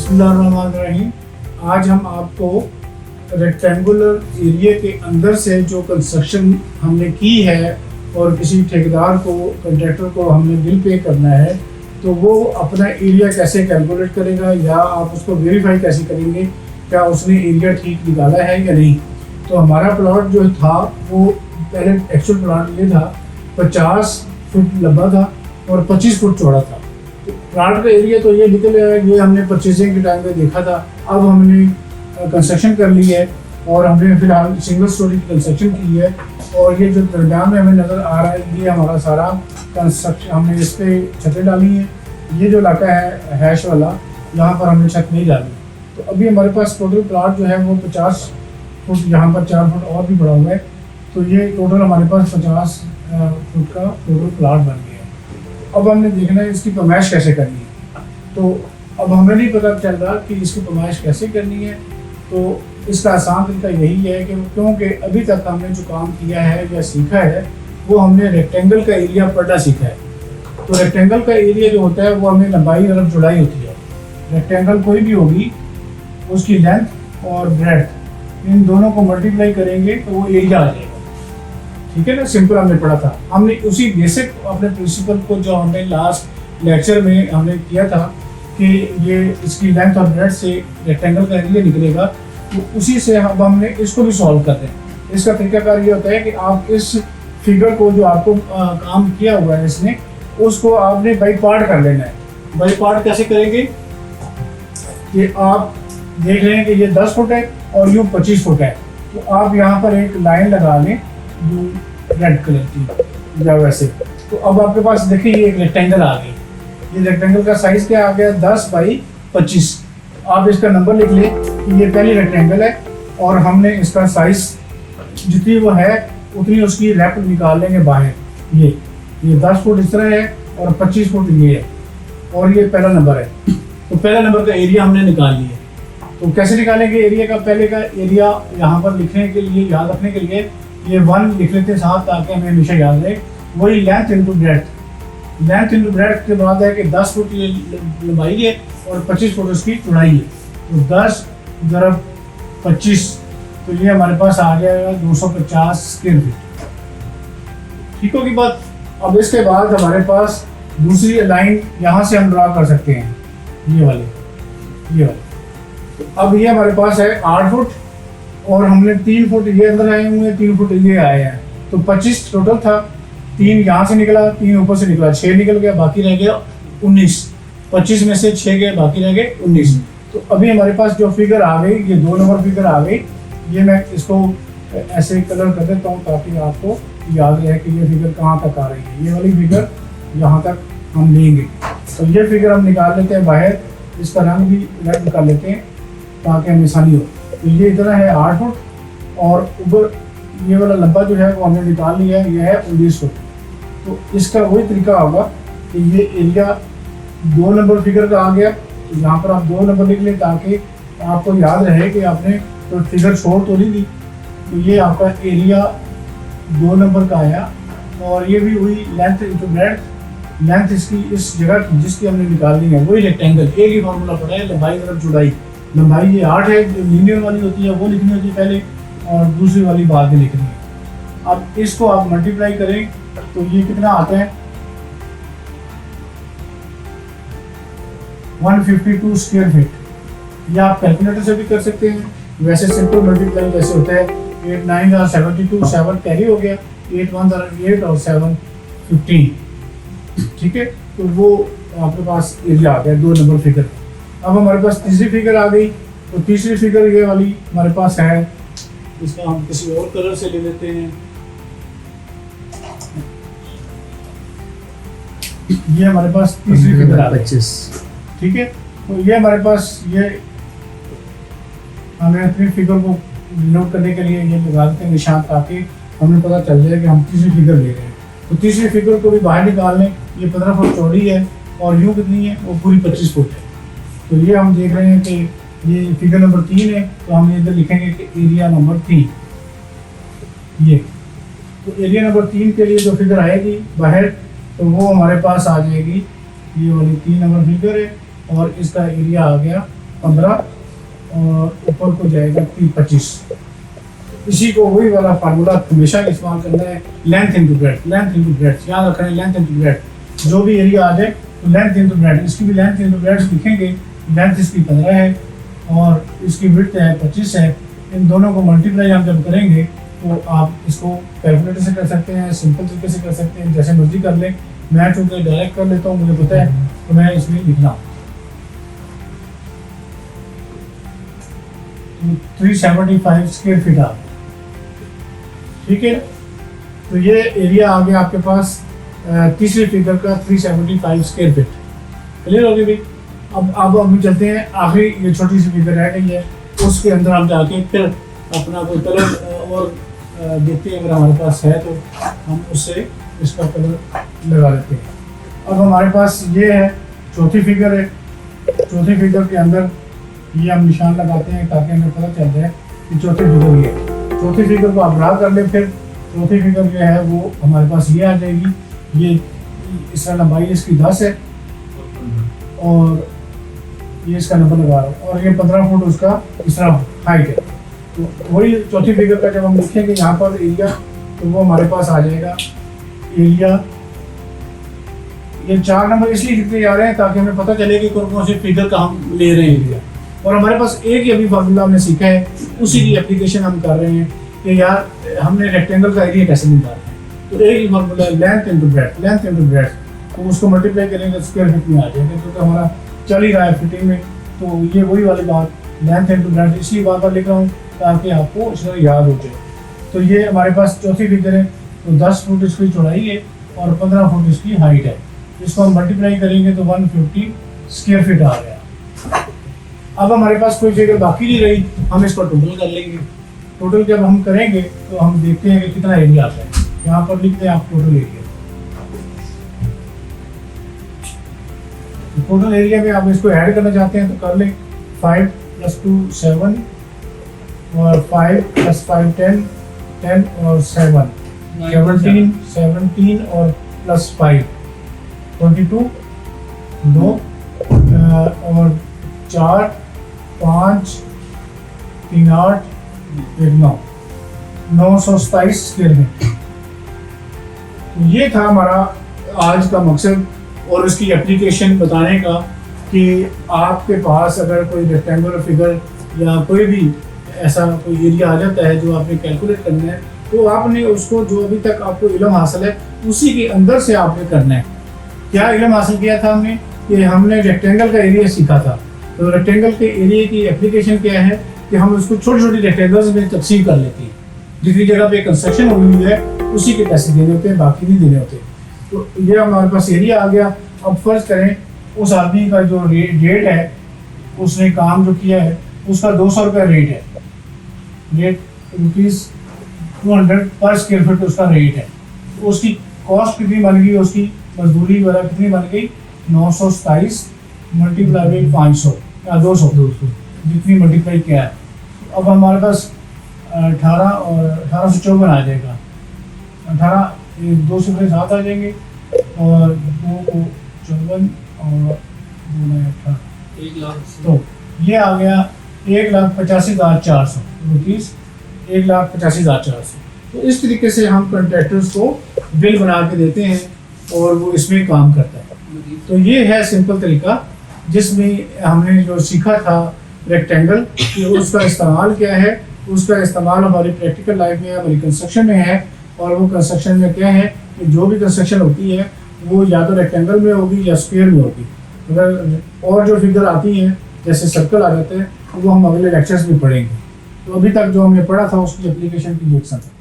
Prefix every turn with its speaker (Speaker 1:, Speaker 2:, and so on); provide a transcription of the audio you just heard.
Speaker 1: बिस्मिल्लाहिर्रहमानिर्रहीम। आज हम आपको रेक्टेंगुलर एरिया के अंदर से जो कंस्ट्रक्शन हमने की है और किसी ठेकेदार को, कॉन्ट्रैक्टर को हमने बिल पे करना है, तो वो अपना एरिया कैसे कैलकुलेट करेगा या आप उसको वेरीफाई कैसे करेंगे क्या उसने एरिया ठीक निकाला है या नहीं। तो हमारा प्लॉट जो था वो पहले एक्चुअल प्लॉट ये था 50 फुट लंबा था और 25 फुट चौड़ा था। तो प्लॉट का एरिया तो ये निकल आया, ये हमने परचेजिंग के टाइम पे देखा था। अब हमने कंस्ट्रक्शन कर ली है और हमने फिलहाल सिंगल स्टोरी की कंस्ट्रक्शन की है और ये जो दरमियान में हमें नज़र आ रहा है ये हमारा सारा कंस्ट्रक्शन, हमने इस पर छतें डाली हैं। ये जो इलाका है हैश वाला, यहाँ पर हमने छत नहीं डाली। तो अभी हमारे पास टोटल प्लॉट जो है वो 50 फुट, यहाँ पर 4 फुट और भी बढ़ा हुआ है, तो ये टोटल हमारे पास 50 फुट का टोटल प्लॉट बन गया है। अब हमने देखना है इसकी पैमाइश कैसे करनी है। तो अब हमें नहीं पता चल रहा कि इसकी पैमाइश कैसे करनी है। तो इसका आसान तरीका यही है कि क्योंकि अभी तक हमने जो काम किया है या सीखा है वो हमने रेक्टेंगल का एरिया पढ़ना सीखा है। तो रेक्टेंगल का एरिया जो होता है वो हमें लंबाई और चौड़ाई होती है। रेक्टेंगल कोई भी होगी उसकी लेंथ और ब्रेड्थ इन दोनों को मल्टीप्लाई करेंगे तो वो एरिया आ जाएगा। ठीक है ना, सिंपल हमने पढ़ा था। हमने उसी बेसिक अपने प्रिंसिपल को जो हमने लास्ट लेक्चर में हमने किया था कि ये इसकी लेंथ और ब्रेड्थ से रेक्टेंगल का एरिया निकलेगा, तो उसी से अब हमने इसको भी सॉल्व कर रहे हैं। इसका तरीकाकार ये होता है कि आप इस फिगर को जो आपको काम किया हुआ है इसने, उसको आपने बाई पार्ट कर लेना है। बाई पार्ट कैसे करेंगे कि आप देख रहे हैं कि ये 10 फुट है और यूँ 25 फुट है, तो आप यहाँ पर एक लाइन लगा लें जो रेड कलर की या वैसे। तो अब आपके पास देखिए ये एक रेक्टेंगल आ गई। ये रेक्टेंगल का साइज क्या आ गया 10 बाई 25। आप इसका नंबर लिख लें कि ये पहली रेक्टेंगल है और हमने इसका साइज जितनी वो है उतनी उसकी लेफ्ट निकाल लेंगे बाहर। ये 10 फुट इस तरह है और 25 फुट ये है और ये पहला नंबर है। तो पहला नंबर का एरिया हमने निकाल लिया। तो कैसे निकालेंगे एरिया का? पहले का एरिया यहाँ पर लिखने के लिए, याद रखने के लिए ये 1 लिख लेते हैं साथ, ताकि हमें हमेशा याद रहे। वही length into breadth. Length into breadth के बाद है कि 10 फुट ये लंबाई है और 25 फुट उसकी चौड़ाई है। तो 10 × 25, तो ये हमारे पास आ जाएगा 250 स्क्वायर फीट। ठीक होगी बात। अब इसके बाद हमारे पास दूसरी लाइन यहाँ से हम ड्रा कर सकते हैं, ये वाली। तो अब ये हमारे पास है 8 फुट और हमने 3 फुट ये अंदर आए हुए हैं, 3 फुट ये आए हैं। तो 25 टोटल था, 3 यहाँ से निकला, 3 ऊपर से निकला, 6 निकल गया, बाकी रह गया 19। 25 में से 6 गए, बाकी रह गए 19। तो अभी हमारे पास जो फिगर आ गई, ये 2 नंबर फिगर आ गई। ये मैं इसको ऐसे कलर कर देता हूँ ताकि आपको याद रहे कि ये फिगर कहाँ तक आ रही है। ये वाली फिगर यहाँ तक हम लेंगे। तो ये फिगर हम निकाल लेते हैं बाहर, इसका रंग भी रेड निकाल लेते हैं ताकि हमें आसानी हो। तो ये इतना है 8 फुट और ऊपर ये वाला लंबा जो है वो हमने निकाल लिया है, ये है 19 फुट। तो इसका वही तरीका होगा कि ये एरिया 2 नंबर फिगर का आ गया। तो यहाँ पर आप 2 नंबर लिख लें ताकि आपको याद रहे कि आपने तो फिगर छोड़ तो नहीं दी। तो ये आपका एरिया 2 नंबर का आया और ये भी वही लेंथ इंटू ब्रेड्थ। लेंथ इसकी इस जगह की जिसकी हमने निकालनी है वही रेक्टेंगल, एक ही फार्मूला पड़ा है, लंबाई तरफ चौड़ाई। लंबाई ये 8 है, जो लीनियर वाली होती है वो लिखनी होती है पहले और दूसरी वाली बाद में लिखनी है। अब इसको आप मल्टीप्लाई करें तो ये कितना आता है 152 स्क्वायर फीट। या आप कैलकुलेटर से भी कर सकते हैं। वैसे सिंपल मल्टीप्लाई जैसे होता है 8 9 72, 7 कैरी हो गया, 8 1 8 और 7 15। ठीक है, तो वो आपके पास एरिया आ गया 2 नंबर फिगर। अब हमारे पास तीसरी फिगर आ गई। तो तीसरी फिगर ये वाली हमारे पास है, इसका हम किसी और कलर से ले लेते हैं। ये हमारे पास तीसरी फिगर आ गई। ठीक है, तो ये हमारे पास ये हमें अपनी फिगर को नोट करने के लिए ये लगा देते हैं निशान, ताकि हमें पता चल जाए कि हम तीसरी फिगर ले रहे हैं। तो तीसरी फिगर को भी बाहर निकाल लें। ये 15 फुट चौड़ी है और यूँ कितनी है, वो पूरी 25 फुट है। तो ये हम देख रहे हैं कि ये फिगर नंबर 3 है, तो हम इधर लिखेंगे कि एरिया नंबर 3। ये तो एरिया नंबर 3 के लिए जो फिगर आएगी बाहर, तो वो हमारे पास आ जाएगी ये वाली 3 नंबर फिगर है और इसका एरिया आ गया 15 और ऊपर को जाएगा 25। इसी को वही वाला फार्मूला हमेशा इस्तेमाल करना है, length into breadth, length into breadth, याद रखना है लेंथ इंटू ब्रेड्थ। जो भी एरिया आ जाए तो लेंथ इंटू ब्रेड्थ, इसकी भी लेंथ इंटू ब्रेड्थ लिखेंगे। लेंथ इसकी 15 है और इसकी विड्थ है 25 है। इन दोनों को मल्टीप्लाई हम जब करेंगे तो आप इसको कैलकुलेटर से कर सकते हैं, सिंपल तरीके से कर सकते हैं, जैसे मर्जी कर लें। मैं चूँकि डायरेक्ट कर लेता हूँ, मुझे पता है तो मैं इसमें लिखना 375 स्क्वायर फीट आ गया। ठीक है, तो ये एरिया आ गया आपके पास तीसरे फिगर का 375 स्क्वायर फीट। क्लियर हो गई भाई। अब हम चलते हैं आखिरी, ये छोटी सी फिगर रह गई है, उसके अंदर हम जाके फिर अपना कोई कलर और देखते हैं। अगर हमारे पास है तो हम उससे इसका कलर लगा लेते हैं। अब हमारे पास ये है चौथी फिगर है। चौथी फिगर के अंदर ये हम निशान लगाते हैं ताकि हमें पता चल जाए कि चौथी फिगर ये है। चौथी फिगर को आप ड्रा कर ले। फिर चौथी फिगर जो है वो हमारे पास ये आ जाएगी। ये इसका लंबाई इसकी 10 है और ये इसका नंबर लगा रहा हूँ, और ये 15 फुट उसका इसका हाइट है। तो वही चौथी फिगर का जब हम लिखेंगे यहाँ पर एरिया, तो वो हमारे पास आ जाएगा एरिया। ये 4 नंबर इसलिए लिखते जा रहे हैं ताकि हमें पता चले कि कौन कौन से फिगर का हम ले रहे हैं एरिया। और हमारे पास एक ही अभी फार्मूला हमने सीखा है, उसी की एप्लीकेशन हम कर रहे हैं कि यार हमने रेक्टेंगल का एरिया कैसे निकालना है। तो एक ही फार्मूला है, length into breadth, length into breadth. तो उसको मल्टीप्लाई करेंगे स्क्वायर फीट में आ जाएगा, क्योंकि हमारा चल ही रहा है फिटिंग में। तो ये वही वाली बात, लेंथ इंटू ब्रेड्थ इसलिए बार बार लिख रहा हूँ ताकि आपको इसमें याद हो जाए। तो ये हमारे पास चौथी फिगर है। तो 10 फुट इसकी चौड़ाई है और 15 फुट इसकी हाइट है। इसको हम मल्टीप्लाई करेंगे तो 150 स्क्वायर फीट आ गया। अब हमारे पास कोई फिगर बाकी नहीं रही, हम इसको टोटल कर लेंगे। टोटल जब हम करेंगे तो हम देखते हैं कि कितना एरिया आता है। यहाँ पर लिखते हैं आप टोटल एरिया। टोटल एरिया में आप इसको ऐड करना चाहते हैं तो कर लें। 5 + 2 7 और 5 + 5 10 10 और 7 17 और +5 22 2 और 4 5 3 8 1 9 927 स्क्वायर फीट। ये था हमारा आज का मकसद और उसकी एप्लीकेशन बताने का कि आपके पास अगर कोई रेक्टेंगुलर फिगर या कोई भी ऐसा कोई एरिया आ जाता है जो आपने कैलकुलेट करना है, तो आपने उसको जो अभी तक आपको इल्म हासिल है उसी के अंदर से आपने करना है। क्या इल्म हासिल किया था हमने कि हमने रेक्टेंगल का एरिया सीखा था। तो रेक्टेंगल के एरिया की एप्लीकेशन क्या है कि हम उसको छोटी छोटी रेक्टेंगल्स में तकसीम कर लेते हैं। जितनी जगह पे कंस्ट्रक्शन हुई है उसी के पैसे देने होते हैं, बाकी नहीं देने होते। तो ये हमारे पास एरिया आ गया। अब फर्ज करें उस आदमी का जो रेट है, उसने काम जो किया है उसका 200 रुपये रेट है। रेट ₹200 पर स्क्वायर फीट उसका रेट है। तो उसकी कॉस्ट कितनी बन गई, उसकी मजदूरी वगैरह कितनी बन गई, 927 × 500 या 200 जितनी मल्टीप्लाई किया है। अब हमारे पास 18 और 1854 आ जाएगा। 18 2 से 7 आ जाएंगे और 2 को 54 और 2 में 18,
Speaker 2: 1 लाख।
Speaker 1: तो ये आ गया 1,85,400 रुपीज़, 1,85,400। तो इस तरीके से हम कॉन्ट्रैक्टर्स को बिल बना के देते हैं और वो इसमें काम करता है। तो ये है सिंपल तरीका जिसमें हमने जो सीखा था रेक्टेंगल कि उसका इस्तेमाल क्या है। उसका इस्तेमाल हमारी प्रैक्टिकल लाइफ में, हमारी कंस्ट्रक्शन में है। और वो कंस्ट्रक्शन में क्या है कि जो भी कंस्ट्रक्शन होती है वो या तो रेक्टेंगल में होगी या स्क्वायर में होगी। अगर और जो फिगर आती हैं जैसे सर्कल आ जाते हैं वो हम अगले लेक्चर्स में पढ़ेंगे। तो अभी तक जो हमने पढ़ा था उसकी एप्लीकेशन की यकसन है।